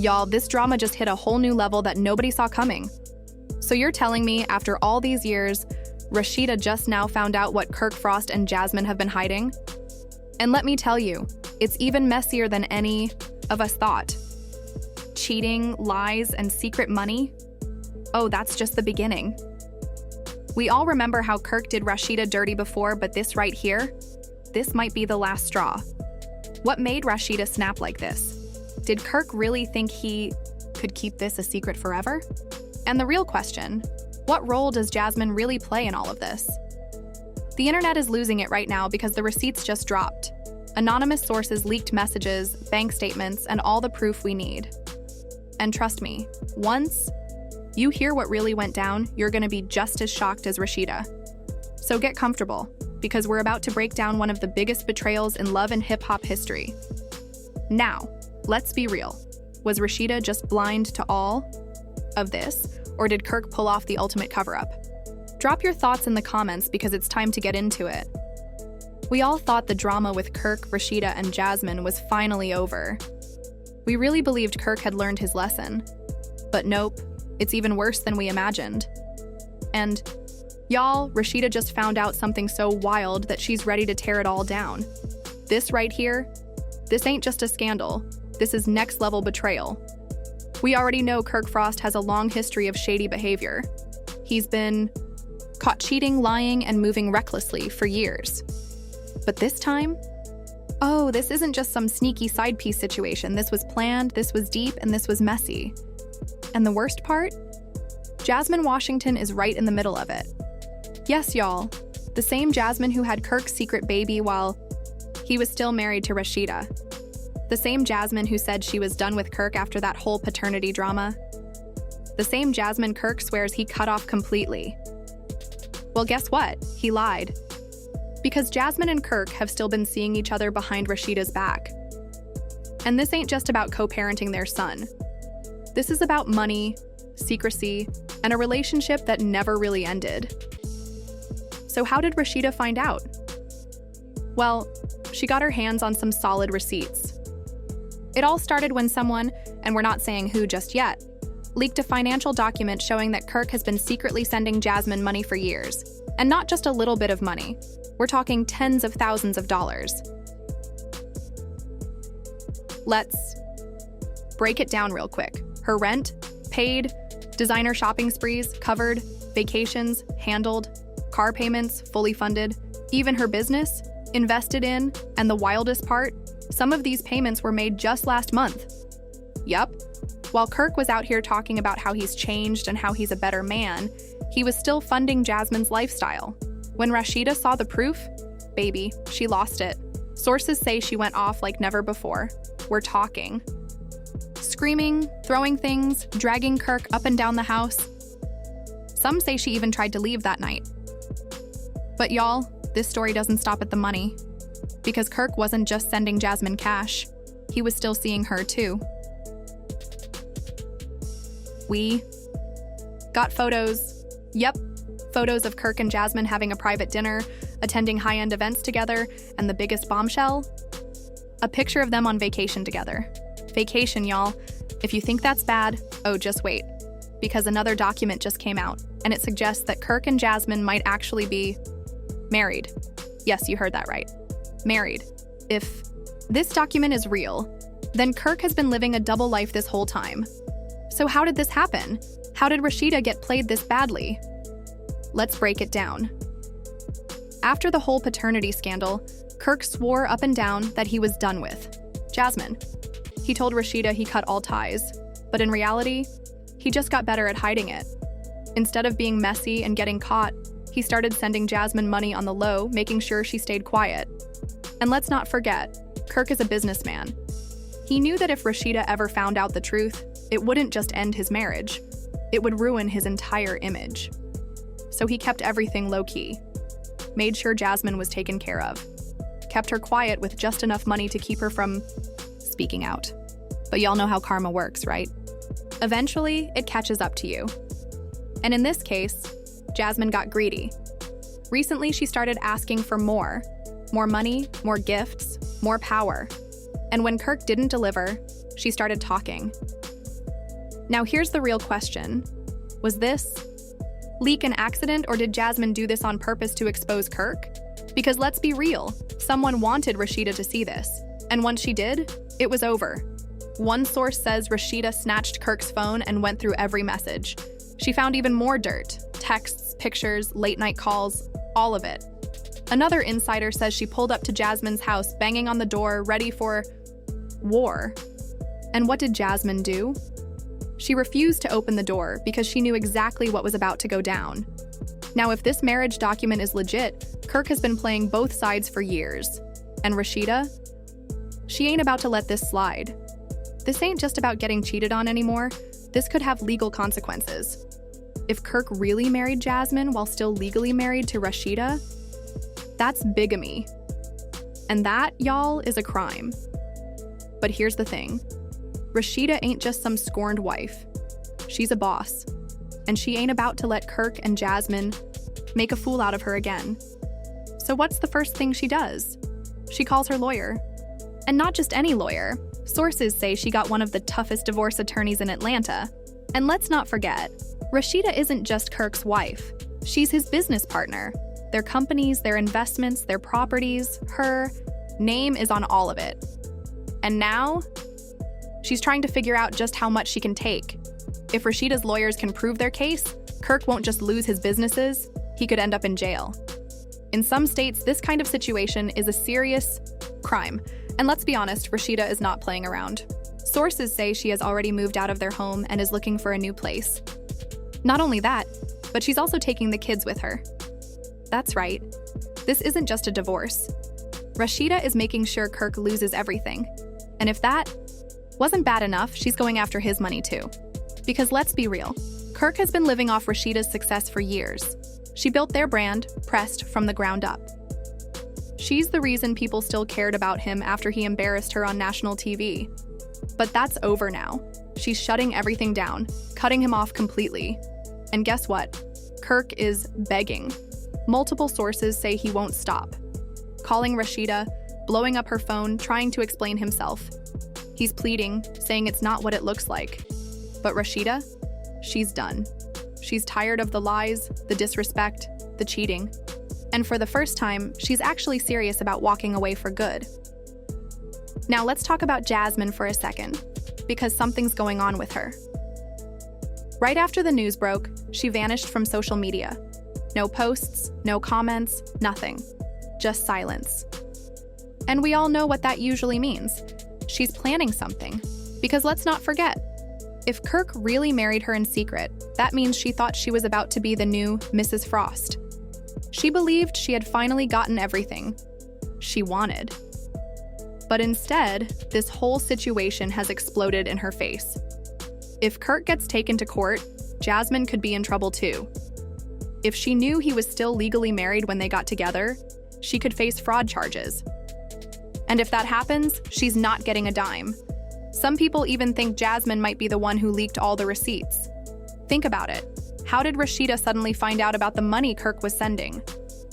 Y'all, this drama just hit a whole new level that nobody saw coming. So you're telling me, after all these years, Rasheeda just now found out what Kirk Frost and Jasmine have been hiding? And let me tell you, it's even messier than any of us thought. Cheating, lies, and secret money? Oh, that's just the beginning. We all remember how Kirk did Rasheeda dirty before, but this right here, this might be the last straw. What made Rasheeda snap like this? Did Kirk really think he could keep this a secret forever? And the real question, what role does Jasmine really play in all of this? The internet is losing it right now because the receipts just dropped. Anonymous sources leaked messages, bank statements, and all the proof we need. And trust me, once you hear what really went down, you're gonna be just as shocked as Rasheeda. So get comfortable, because we're about to break down one of the biggest betrayals in love and hip-hop history. Now, let's be real. Was Rasheeda just blind to all of this, or did Kirk pull off the ultimate cover-up? Drop your thoughts in the comments because it's time to get into it. We all thought the drama with Kirk, Rasheeda, and Jasmine was finally over. We really believed Kirk had learned his lesson. But nope, it's even worse than we imagined. And y'all, Rasheeda just found out something so wild that she's ready to tear it all down. This right here, this ain't just a scandal. This is next-level betrayal. We already know Kirk Frost has a long history of shady behavior. He's been caught cheating, lying, and moving recklessly for years. But this time, oh, this isn't just some sneaky side piece situation. This was planned, this was deep, and this was messy. And the worst part? Jasmine Washington is right in the middle of it. Yes, y'all, the same Jasmine who had Kirk's secret baby while he was still married to Rasheeda. The same Jasmine who said she was done with Kirk after that whole paternity drama. The same Jasmine Kirk swears he cut off completely. Well, guess what? He lied. Because Jasmine and Kirk have still been seeing each other behind Rasheeda's back. And this ain't just about co-parenting their son. This is about money, secrecy, and a relationship that never really ended. So how did Rasheeda find out? Well, she got her hands on some solid receipts. It all started when someone, and we're not saying who just yet, leaked a financial document showing that Kirk has been secretly sending Jasmine money for years. And not just a little bit of money. We're talking tens of thousands of dollars. Let's break it down real quick. Her rent, paid, designer shopping sprees, covered, vacations, handled, car payments, fully funded, even her business, invested in, and the wildest part, some of these payments were made just last month. Yup. While Kirk was out here talking about how he's changed and how he's a better man, he was still funding Jasmine's lifestyle. When Rasheeda saw the proof, baby, she lost it. Sources say she went off like never before. We're talking. Screaming, throwing things, dragging Kirk up and down the house. Some say she even tried to leave that night. But y'all, this story doesn't stop at the money. Because Kirk wasn't just sending Jasmine cash. He was still seeing her too. We got photos. Yep, photos of Kirk and Jasmine having a private dinner, attending high-end events together, and the biggest bombshell? A picture of them on vacation together. Vacation, y'all. If you think that's bad, oh, just wait. Because another document just came out, and it suggests that Kirk and Jasmine might actually be married. Yes, you heard that right. Married. If this document is real, then Kirk has been living a double life this whole time. So how did this happen? How did Rasheeda get played this badly? Let's break it down. After the whole paternity scandal, Kirk swore up and down that he was done with Jasmine. He told Rasheeda he cut all ties, but in reality, he just got better at hiding it. Instead of being messy and getting caught, he started sending Jasmine money on the low, making sure she stayed quiet. And let's not forget, Kirk is a businessman. He knew that if Rasheeda ever found out the truth, it wouldn't just end his marriage, it would ruin his entire image. So he kept everything low-key, made sure Jasmine was taken care of, kept her quiet with just enough money to keep her from speaking out. But y'all know how karma works, right? Eventually, it catches up to you. And in this case, Jasmine got greedy. Recently, she started asking for more money, more gifts, more power. And when Kirk didn't deliver, she started talking. Now here's the real question. Was this leak an accident, or did Jasmine do this on purpose to expose Kirk? Because let's be real, someone wanted Rasheeda to see this. And once she did, it was over. One source says Rasheeda snatched Kirk's phone and went through every message. She found even more dirt, texts, pictures, late-night calls, all of it. Another insider says she pulled up to Jasmine's house, banging on the door, ready for war. And what did Jasmine do? She refused to open the door because she knew exactly what was about to go down. Now, if this marriage document is legit, Kirk has been playing both sides for years. And Rasheeda? She ain't about to let this slide. This ain't just about getting cheated on anymore. This could have legal consequences. If Kirk really married Jasmine while still legally married to Rasheeda, that's bigamy. And that, y'all, is a crime. But here's the thing. Rasheeda ain't just some scorned wife. She's a boss. And she ain't about to let Kirk and Jasmine make a fool out of her again. So what's the first thing she does? She calls her lawyer. And not just any lawyer. Sources say she got one of the toughest divorce attorneys in Atlanta. And let's not forget, Rasheeda isn't just Kirk's wife. She's his business partner. Their companies, their investments, their properties, her name is on all of it. And now, she's trying to figure out just how much she can take. If Rasheeda's lawyers can prove their case, Kirk won't just lose his businesses, he could end up in jail. In some states, this kind of situation is a serious crime. And let's be honest, Rasheeda is not playing around. Sources say she has already moved out of their home and is looking for a new place. Not only that, but she's also taking the kids with her. That's right. This isn't just a divorce. Rasheeda is making sure Kirk loses everything. And if that wasn't bad enough, she's going after his money too. Because let's be real, Kirk has been living off Rasheeda's success for years. She built their brand, Pressed, from the ground up. She's the reason people still cared about him after he embarrassed her on national TV. But that's over now. She's shutting everything down, cutting him off completely. And guess what? Kirk is begging. Multiple sources say he won't stop. Calling Rasheeda, blowing up her phone, trying to explain himself. He's pleading, saying it's not what it looks like. But Rasheeda? She's done. She's tired of the lies, the disrespect, the cheating. And for the first time, she's actually serious about walking away for good. Now let's talk about Jasmine for a second, because something's going on with her. Right after the news broke, she vanished from social media. No posts, no comments, nothing. Just silence. And we all know what that usually means. She's planning something. Because let's not forget, if Kirk really married her in secret, that means she thought she was about to be the new Mrs. Frost. She believed she had finally gotten everything she wanted. But instead, this whole situation has exploded in her face. If Kirk gets taken to court, Jasmine could be in trouble too. If she knew he was still legally married when they got together, she could face fraud charges. And if that happens, she's not getting a dime. Some people even think Jasmine might be the one who leaked all the receipts. Think about it. How did Rasheeda suddenly find out about the money Kirk was sending?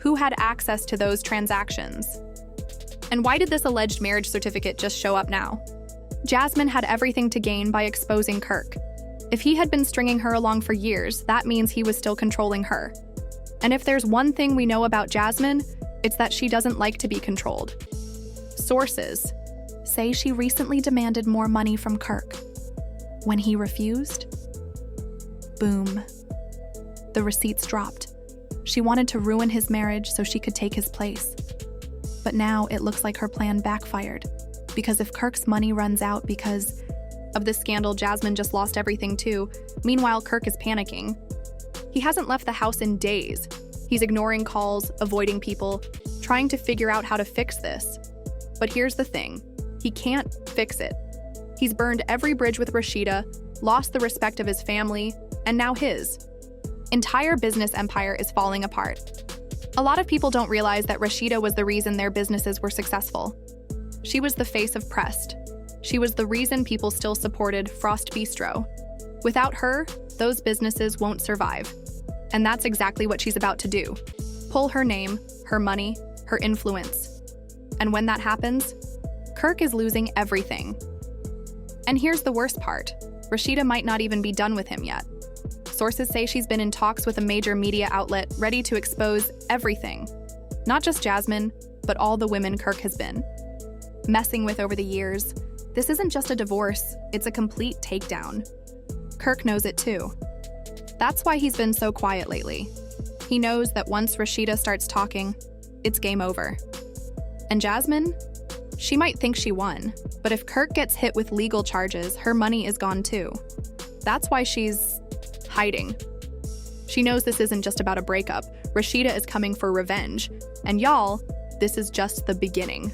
Who had access to those transactions? And why did this alleged marriage certificate just show up now? Jasmine had everything to gain by exposing Kirk. If he had been stringing her along for years, that means he was still controlling her. And if there's one thing we know about Jasmine, it's that she doesn't like to be controlled. Sources say she recently demanded more money from Kirk. When he refused, boom. The receipts dropped. She wanted to ruin his marriage so she could take his place. But now it looks like her plan backfired. Because if Kirk's money runs out because of this scandal, Jasmine just lost everything too. Meanwhile, Kirk is panicking. He hasn't left the house in days. He's ignoring calls, avoiding people, trying to figure out how to fix this. But here's the thing. He can't fix it. He's burned every bridge with Rasheeda, lost the respect of his family, and now his entire business empire is falling apart. A lot of people don't realize that Rasheeda was the reason their businesses were successful. She was the face of Pressed. She was the reason people still supported Frost Bistro. Without her, those businesses won't survive. And that's exactly what she's about to do. Pull her name, her money, her influence. And when that happens, Kirk is losing everything. And here's the worst part. Rasheeda might not even be done with him yet. Sources say she's been in talks with a major media outlet ready to expose everything. Not just Jasmine, but all the women Kirk has been messing with over the years. This isn't just a divorce, it's a complete takedown. Kirk knows it too. That's why he's been so quiet lately. He knows that once Rasheeda starts talking, it's game over. And Jasmine? She might think she won, but if Kirk gets hit with legal charges, her money is gone too. That's why she's hiding. She knows this isn't just about a breakup. Rasheeda is coming for revenge. And y'all, this is just the beginning.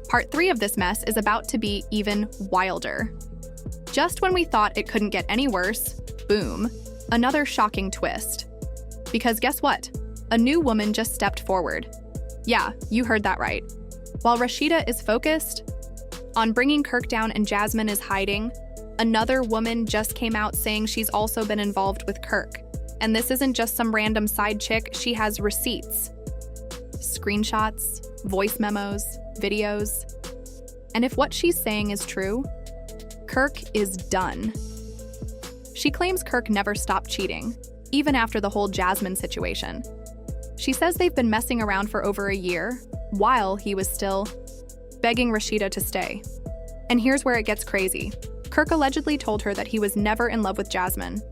Part 3 of this mess is about to be even wilder. Just when we thought it couldn't get any worse, boom, another shocking twist. Because guess what? A new woman just stepped forward. Yeah, you heard that right. While Rasheeda is focused on bringing Kirk down and Jasmine is hiding, another woman just came out saying she's also been involved with Kirk. And this isn't just some random side chick, she has receipts, screenshots, voice memos, videos. And if what she's saying is true, Kirk is done. She claims Kirk never stopped cheating, even after the whole Jasmine situation. She says they've been messing around for over a year, while he was still begging Rasheeda to stay. And here's where it gets crazy. Kirk allegedly told her that he was never in love with Jasmine.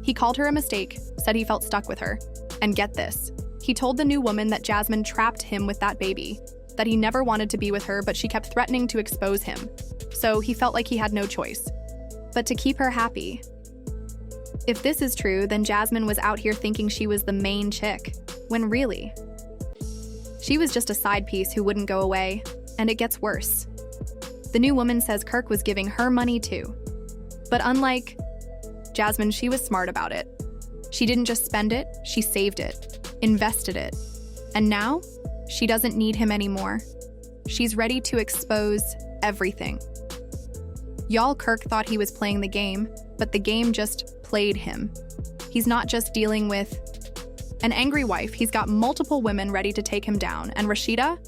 He called her a mistake, said he felt stuck with her. And get this, he told the new woman that Jasmine trapped him with that baby, that he never wanted to be with her, but she kept threatening to expose him. So he felt like he had no choice but to keep her happy. If this is true, then Jasmine was out here thinking she was the main chick, when really, she was just a side piece who wouldn't go away, and it gets worse. The new woman says Kirk was giving her money too. But unlike Jasmine, she was smart about it. She didn't just spend it, she saved it, invested it. And now, she doesn't need him anymore. She's ready to expose everything. Y'all, Kirk thought he was playing the game, but the game just played him. He's not just dealing with an angry wife, he's got multiple women ready to take him down. And Rasheeda?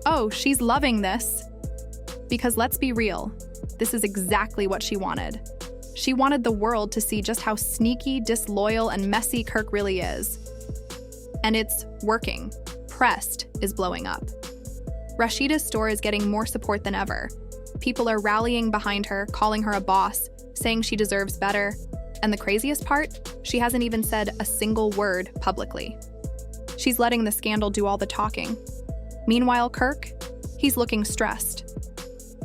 Oh, she's loving this. Because let's be real, this is exactly what she wanted. She wanted the world to see just how sneaky, disloyal, and messy Kirk really is. And it's working. Pressed is blowing up. Rasheeda's store is getting more support than ever. People are rallying behind her, calling her a boss, saying she deserves better. And the craziest part, she hasn't even said a single word publicly. She's letting the scandal do all the talking. Meanwhile, Kirk, he's looking stressed.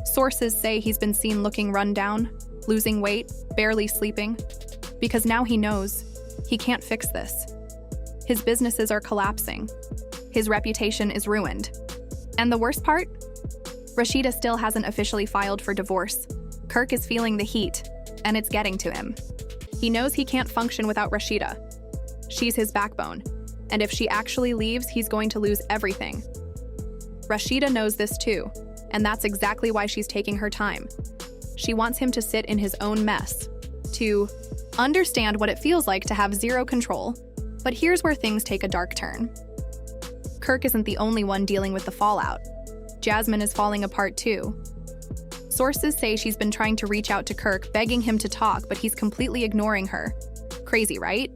Sources say he's been seen looking run down, losing weight, barely sleeping, because now he knows he can't fix this. His businesses are collapsing. His reputation is ruined. And the worst part? Rasheeda still hasn't officially filed for divorce. Kirk is feeling the heat, and it's getting to him. He knows he can't function without Rasheeda. She's his backbone, and if she actually leaves, he's going to lose everything. Rasheeda knows this too, and that's exactly why she's taking her time. She wants him to sit in his own mess, to understand what it feels like to have zero control. But here's where things take a dark turn. Kirk isn't the only one dealing with the fallout. Jasmine is falling apart too. Sources say she's been trying to reach out to Kirk, begging him to talk, but he's completely ignoring her. Crazy, right?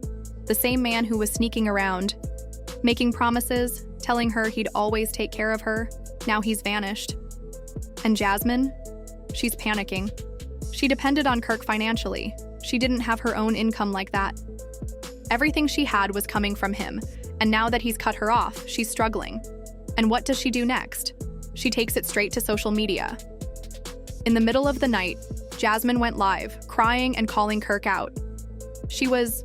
The same man who was sneaking around, making promises, telling her he'd always take care of her, now he's vanished. And Jasmine? She's panicking. She depended on Kirk financially. She didn't have her own income like that. Everything she had was coming from him, and now that he's cut her off, she's struggling. And what does she do next? She takes it straight to social media. In the middle of the night, Jasmine went live, crying and calling Kirk out. She was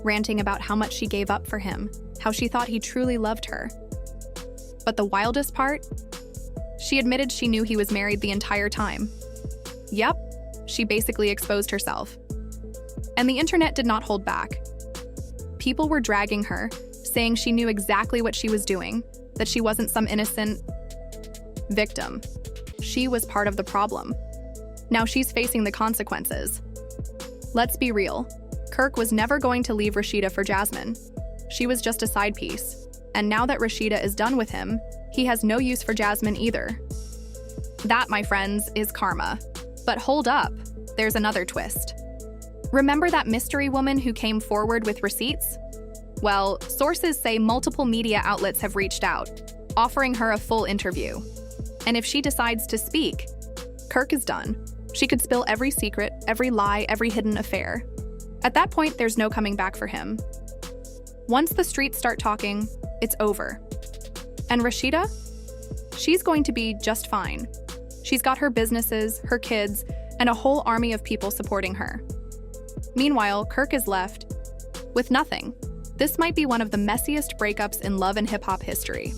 ranting about how much she gave up for him, how she thought he truly loved her. But the wildest part? She admitted she knew he was married the entire time. Yep, she basically exposed herself. And the internet did not hold back. People were dragging her, saying she knew exactly what she was doing, that she wasn't some innocent victim. She was part of the problem. Now she's facing the consequences. Let's be real. Kirk was never going to leave Rasheeda for Jasmine. She was just a side piece. And now that Rasheeda is done with him, he has no use for Jasmine either. That, my friends, is karma. But hold up. there's another twist. Remember that mystery woman who came forward with receipts? Well, sources say multiple media outlets have reached out, offering her a full interview. And if she decides to speak, Kirk is done. She could spill every secret, every lie, every hidden affair. At that point, there's no coming back for him. Once the streets start talking, it's over. And Rasheeda? She's going to be just fine. She's got her businesses, her kids, and a whole army of people supporting her. Meanwhile, Kirk is left with nothing. This might be one of the messiest breakups in love and hip-hop history.